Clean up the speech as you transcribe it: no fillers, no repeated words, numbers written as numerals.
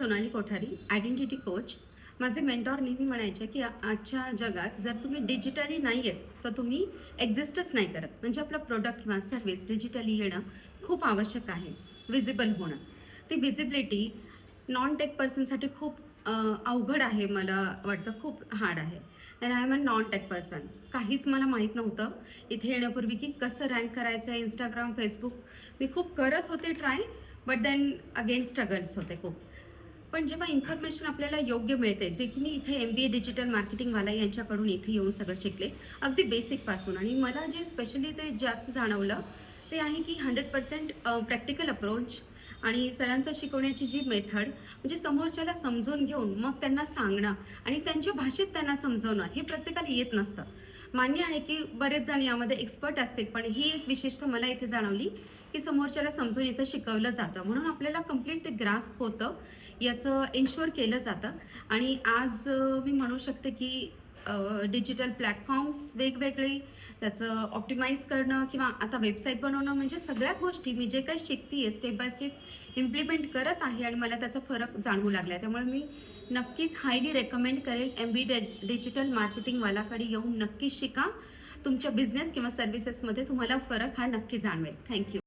Sonali Kothari, identity coach. माझे mentor नेहमी म्हणायचे की आजच्या जगात जर तुम्ही डिजिटली नाही आहेत तर तुम्ही एक्झिस्टच नाही करत. म्हणजे आपलं प्रोडक्ट किंवा सर्व्हिस डिजिटली येणं खूप आवश्यक आहे, विजिबल होणं. ती विजिबिलिटी नॉन टेक पर्सनसाठी खूप अवघड आहे, मला वाटतं खूप हार्ड आहे. And I am a non tech person. काहीच मला माहीत नव्हतं इथे येण्यापूर्वी की कसं रँक करायचं आहे. इंस्टाग्राम, फेसबुक मी खूप करत होते try, but then again struggles होते खूप. पण जेव्हा इन्फॉर्मेशन आपल्याला योग्य मिळते, जे की मी इथे MBA डिजिटल मार्केटिंगवाला यांच्याकडून इथे येऊन सगळं शिकले, अगदी बेसिकपासून. आणि मला जे स्पेशली ते जास्त जाणवलं ते आहे की 100% प्रॅक्टिकल अप्रोच आणि सरांचं शिकवण्याची जी मेथड, म्हणजे समोरच्याला समजून घेऊन मग त्यांना सांगणं आणि त्यांच्या भाषेत त्यांना समजवणं, हे प्रत्येकाला येत नसतं. मान्य आहे की बरेच जण यामध्ये एक्सपर्ट असतील, पण ही एक विशेषता मला इथे जाणवली की समोरच्याला समजून इथं शिकवलं जातं, म्हणून आपल्याला कम्प्लीट ते ग्रास्प होतं, याचं एन्शुअर केलं जातं. आणि आज मी म्हणू शकते की डिजिटल प्लॅटफॉर्म्स वेगवेगळे, त्याचं ऑप्टिमाइज करणं किंवा आता वेबसाईट बनवणं, म्हणजे सगळ्या गोष्टी मी जे काही शिकते स्टेप बाय स्टेप इम्प्लिमेंट करत आहे आणि मला त्याचा फरक जाणवू लागला. त्यामुळे मी नक्कीच हायली रेकमेंड करेल, MBA डिजिटल मार्केटिंगवालाकडे येऊन नक्कीच शिका. तुमच्या बिझनेस किंवा सर्व्हिसेसमध्ये तुम्हाला फरक हा नक्की जाणवेल. थँक्यू.